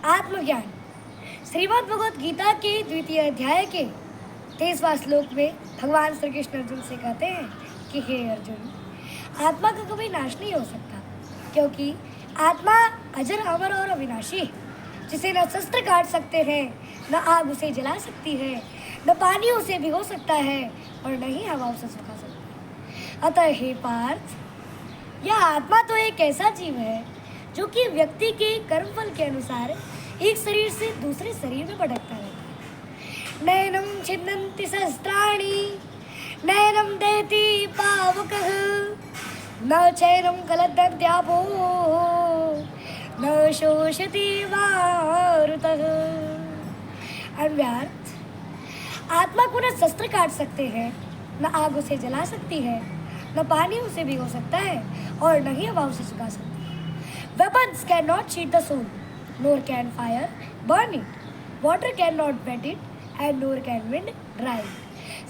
आत्मज्ञान। श्रीमद् भगवद गीता के द्वितीय अध्याय के 23वां श्लोक में भगवान श्री कृष्ण अर्जुन से कहते हैं कि हे अर्जुन, आत्मा का कभी नाश नहीं हो सकता, क्योंकि आत्मा अजर अमर और अविनाशी है, जिसे न शस्त्र काट सकते हैं, न आग उसे जला सकती है, न पानी उसे भिगो सकता है और न ही हवा उसे सुखा सकती है। अतः हे पार्थ, यह आत्मा तो एक ऐसा जीव है जो कि व्यक्ति के कर्मफल के अनुसार एक शरीर से दूसरे शरीर में भटकता रहता है। नैनम छिन्नन्ति शस्त्राणि नैनम देति पावकः न चैनम गलद्दद्यापो न शोषति मारुतः। अन्व्यार्थ, आत्मा को न शस्त्र काट सकते हैं, न आग उसे जला सकती है, न पानी उसे भिगो सकता है और न ही हवा उसे सुखा सकती है। Weapons cannot cheat the soul, nor can fire burn it. Water cannot wet it, and nor can wind dry it.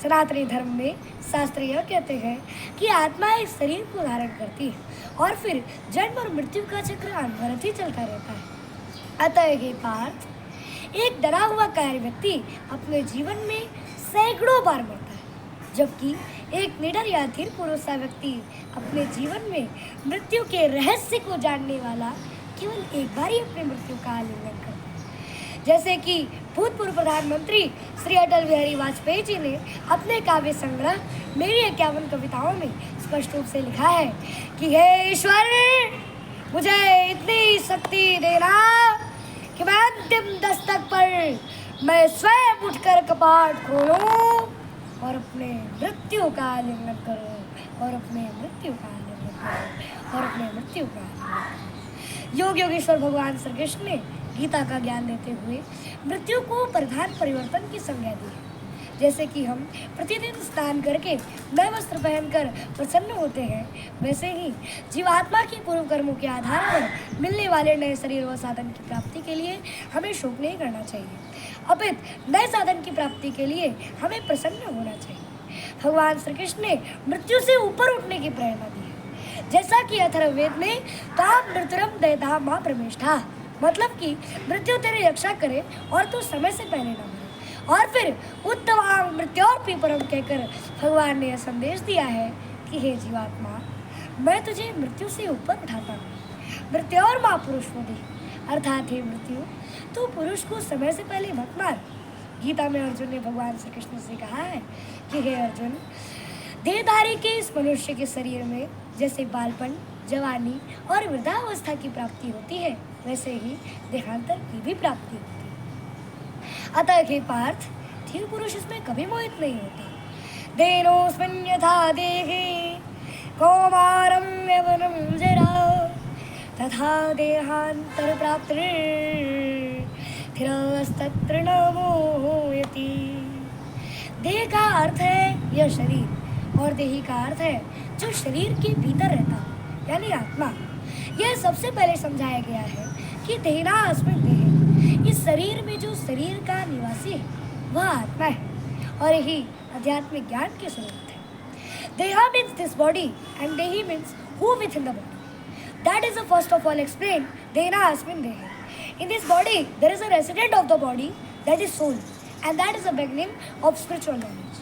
सनातनी धर्म में शास्त्र यह कहते हैं कि आत्मा एक शरीर को धारण करती है और फिर जन्म और मृत्यु का चक्र अनवरत ही चलता रहता है। अतः हे पार्थ, एक डरा हुआ कायर व्यक्ति अपने जीवन में सैकड़ों बार मरता है, जबकि एक निडर या धीर पुरुष सा व्यक्ति अपने जीवन में मृत्यु के रहस्य को जानने वाला केवल एक बार ही अपने मृत्यु का आलिंगन करता है। जैसे कि भूतपूर्व प्रधानमंत्री श्री अटल बिहारी वाजपेयी जी ने अपने काव्य संग्रह मेरी 51 कविताओं में स्पष्ट रूप से लिखा है कि हे ईश्वर, मुझे इतनी शक्ति देना कि मैं अंतिम दस्तक पर मैं स्वयं उठकर कपाट खोलूं और अपने मृत्यु का आलिंगन करो और अपने मृत्यु का आलिंगन करो और अपने मृत्यु का आलिंगन करो। योग योगेश्वर भगवान श्री कृष्ण ने गीता का ज्ञान देते हुए मृत्यु को प्रधान परिवर्तन की संज्ञा दी है। जैसे कि हम प्रतिदिन स्नान करके नए वस्त्र पहनकर प्रसन्न होते हैं, वैसे ही जीवात्मा की पूर्व कर्मों के आधार पर मिलने वाले नए शरीर व साधन की प्राप्ति के लिए हमें शोक नहीं करना चाहिए, अपितु नए साधन की प्राप्ति के लिए हमें प्रसन्न होना चाहिए। भगवान श्री कृष्ण ने मृत्यु से ऊपर उठने की प्रेरणा दी है। जैसा कि अथर्ववेद में ताम नृतरम दयता माँ प्रमेष्ठा, मतलब कि मृत्यु तेरी रक्षा करे और तू समय से पहले न मरे। और फिर उत्तमांग मृत्योर्पि परम कहकर भगवान ने यह संदेश दिया है कि हे जीवात्मा, मैं तुझे मृत्यु से ऊपर उठाता हूँ। मृत्योर माँ पुरुष होती, अर्थात हे मृत्यु, तू पुरुष को समय से पहले मत मार। गीता में अर्जुन ने भगवान श्री कृष्ण से कहा है कि हे अर्जुन, देहधारी के इस मनुष्य के शरीर में जैसे बालपन, जवानी और वृद्धावस्था की प्राप्ति होती है, वैसे ही देहांतर की भी प्राप्ति होती है। अतः हे पार्थ, धीर पुरुष इसमें कभी मोहित नहीं होता। देनोऽस्मिन् यथा देहे कौमारं यवनं जरा तथा देहांतर प्राप्तिर् धीरस्तत्र न मोहयति। देह का अर्थ है यह शरीर और देही का अर्थ है जो शरीर के भीतर रहता है, यानी आत्मा। यह सबसे पहले समझाया गया है कि देहिनास्मिन् देहे, इस शरीर में जो शरीर का निवासी है वह आत्मा है और यही आध्यात्मिक ज्ञान की स्वरूप है। देहा मीन्स दिस बॉडी एंड देही means who with in the body. That is the first of all explained Dena Asmin Dehe. In this body, there is a resident of the body, that is soul, and that is the beginning of spiritual knowledge.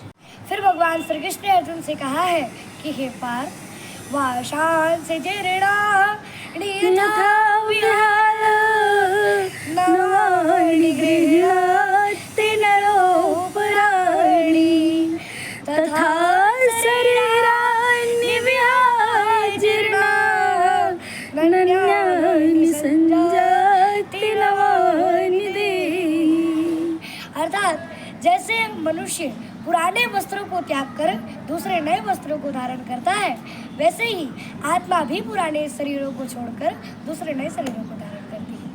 फिर भगवान श्री कृष्ण ने अर्जुन से कहा है कि हे पार्थ, वाशान से जेरेड़ा नियथा विहार नवाणि गृह्णाति नरो पराणि तथा शरीराणि विहाजिर्ना अर्थात जैसे मनुष्य पुराने वस्त्रों को त्याग कर दूसरे नए वस्त्रों को धारण करता है, वैसे ही आत्मा भी पुराने शरीरों को छोड़कर दूसरे नए शरीरों को धारण करती है।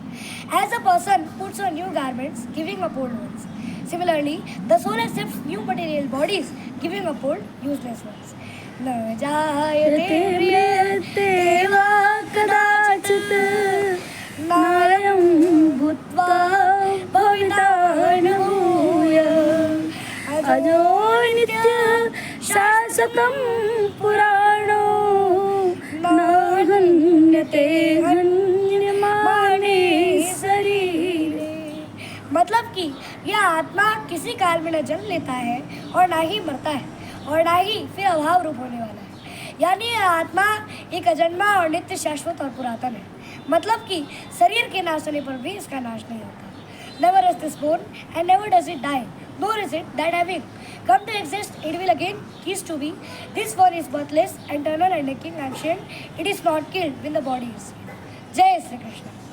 As a person puts on new garments, giving up old ones. Similarly, the soul accepts new material bodies, giving up old useless ones. न जायते म्रियते वा कदाचित् नायं भूत्वा भविता न भूयः अजो नित्यः शाश्वतं पुराणो न हन्यते हन्यमाने शरीरे। मतलब कि यह आत्मा किसी काल में न जन्म लेता है और ना ही मरता है और ना ही फिर अभाव रूप होने वाला है। यानी यह आत्मा एक अजन्मा और नित्य, शाश्वत और पुरातन है। मतलब कि शरीर के नाश होने पर भी इसका नाश नहीं होता। Never is this born and never does it die, nor is it that having come to exist it will again cease to be. This one is birthless, eternal and ancient. It is not killed when the body is. Jai Shri Krishna.